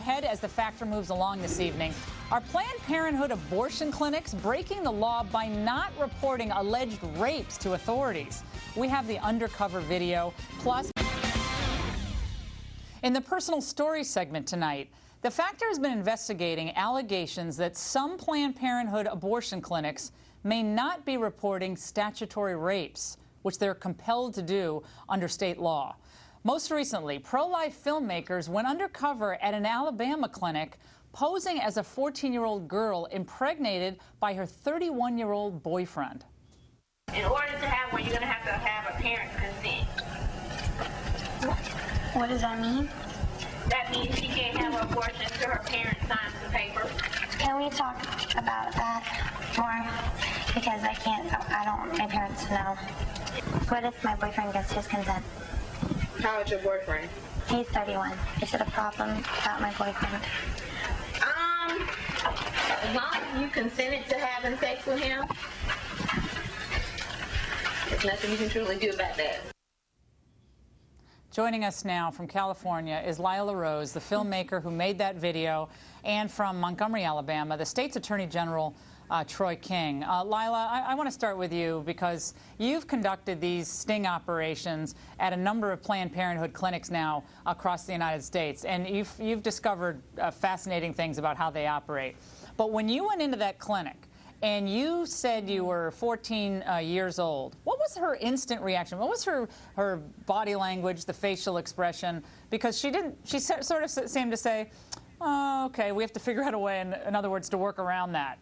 ahead as the Factor moves along this evening. Are Planned Parenthood abortion clinics breaking the law by not reporting alleged rapes to authorities? We have the Undercover video. Plus, in the personal story segment tonight, the Factor has been investigating allegations that some Planned Parenthood abortion clinics may not be reporting statutory rapes, which they're compelled to do under state law. Most recently, pro-life filmmakers went undercover at an Alabama clinic posing as a 14-year-old girl impregnated by her 31-year-old boyfriend. In order to have one, you're going to have a parent's consent. What does that mean? That means she can't have an abortion until her parents sign the paper. Can we talk about that more? Because I don't want my parents to know. What if my boyfriend gets his consent? How old's your boyfriend? He's 31. Is it a problem about my boyfriend? As long as you consented to having sex with him, there's nothing you can truly do about that. Joining us now from California is Lila Rose, the filmmaker who made that video, and from Montgomery, Alabama, the state's Attorney General, Troy King. Lila, I want to start with you because you've conducted these sting operations at a number of Planned Parenthood clinics now across the United States, and you've discovered fascinating things about how they operate. But when you went into that clinic and you said you were 14 years old, what was her instant reaction? What was her body language, the facial expression? Because she sort of seemed to say, oh, okay, we have to figure out a way, in other words, to work around that.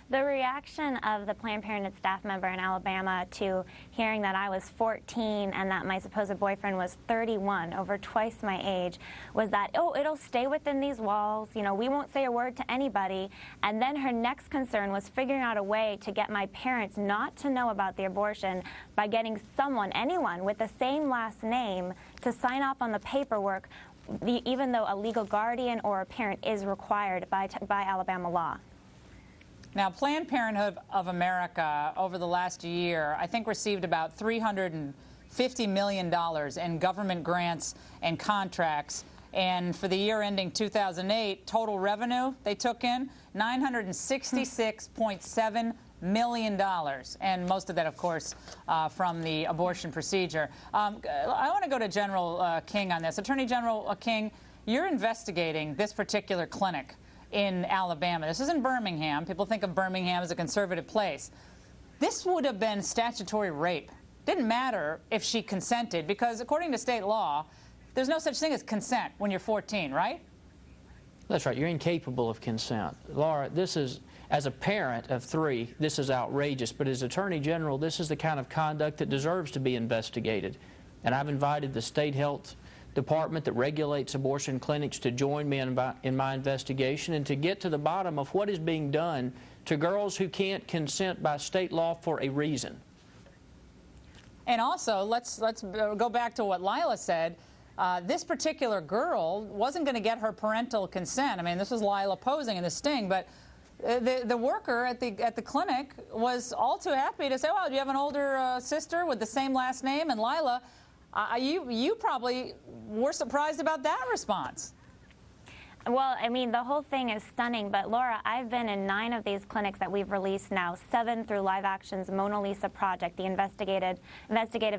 The reaction of the Planned Parenthood staff member in Alabama to hearing that I was 14 and that my supposed boyfriend was 31, over twice my age, was that, oh, it'll stay within these walls, you know, we won't say a word to anybody. And then her next concern was figuring out a way to get my parents not to know about the abortion by getting anyone with the same last name to sign off on the paperwork, even though a legal guardian or a parent is required by Alabama law. Now, Planned Parenthood of America, over the last year, I think received about $350 million in government grants and contracts. And for the year ending 2008, total revenue they took in, $966.7 million. And most of that, of course, from the abortion procedure. I want to go to General King on this. Attorney General King, you're investigating this particular clinic in Alabama. This isn't Birmingham. People think of Birmingham as a conservative place. This would have been statutory rape. Didn't matter if she consented, because according to state law, there's no such thing as consent when you're 14, right? That's right. You're incapable of consent. Laura, this is, as a parent of 3, this is outrageous, but as Attorney General, this is the kind of conduct that deserves to be investigated. And I've invited the state health department that regulates abortion clinics to join me in my investigation and to get to the bottom of what is being done to girls who can't consent by state law for a reason. And also, let's go back to what Lila said. This particular girl wasn't going to get her parental consent. I mean, this was Lila posing in the sting, but the worker at the clinic was all too happy to say, well, do you have an older sister with the same last name? And Lila, you probably were surprised about that response. Well, I mean, the whole thing is stunning, but Laura, I've been in 9 of these clinics that we've released now, 7 through Live Action's Mona Lisa project, the investigative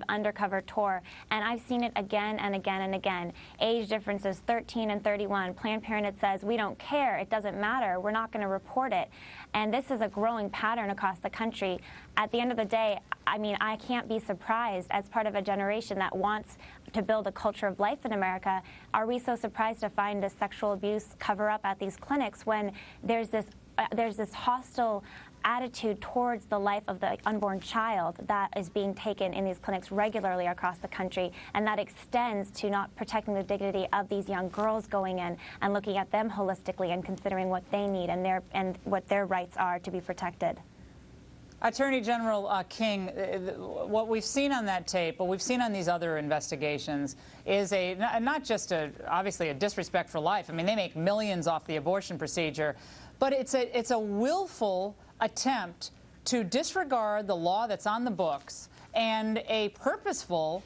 undercover tour, and I've seen it again and again and again. Age differences, 13 and 31. Planned Parenthood says, we don't care, it doesn't matter, we're not going to report it. And this is a growing pattern across the country. At the end of the day, I mean, I can't be surprised as part of a generation that wants to build a culture of life in America. Are we so surprised to find this sexual abuse cover-up at these clinics when there's this hostile attitude towards the life of the unborn child that is being taken in these clinics regularly across the country, and that extends to not protecting the dignity of these young girls going in and looking at them holistically and considering what they need and what their rights are to be protected. Attorney General King, what we've seen on that tape, what we've seen on these other investigations, is not just obviously a disrespect for life. I mean, they make millions off the abortion procedure, but it's a willful attempt to disregard the law that's on the books and a purposeful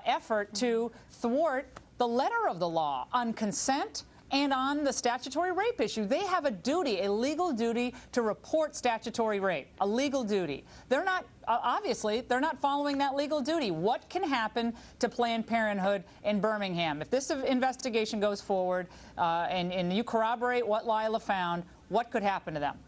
effort to thwart the letter of the law on consent and on the statutory rape issue. They have a duty, a legal duty, to report statutory rape, a legal duty. They're not, obviously, they're not following that legal duty. What can happen to Planned Parenthood in Birmingham? If this investigation goes forward and you corroborate what Lila found, what could happen to them?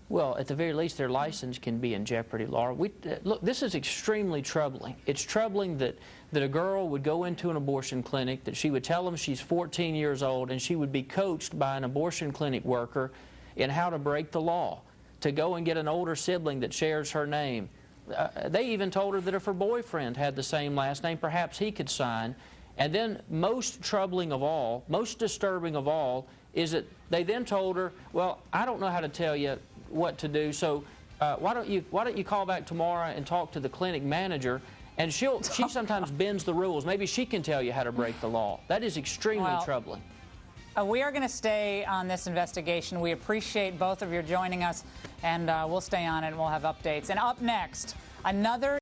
Well, at the very least, their license can be in jeopardy, Laura. Look, this is extremely troubling. It's troubling that a girl would go into an abortion clinic, that she would tell them she's 14 years old, and she would be coached by an abortion clinic worker in how to break the law, to go and get an older sibling that shares her name. They even told her that if her boyfriend had the same last name, perhaps he could sign. And then most troubling of all, most disturbing of all, is that they then told her, well, I don't know how to tell you what to do, so why don't you call back tomorrow and talk to the clinic manager, and she sometimes bends the rules. Maybe she can tell you how to break the law. That is extremely troubling. We are going to stay on this investigation. We appreciate both of you joining us, and we'll stay on it and we'll have updates. And up next, another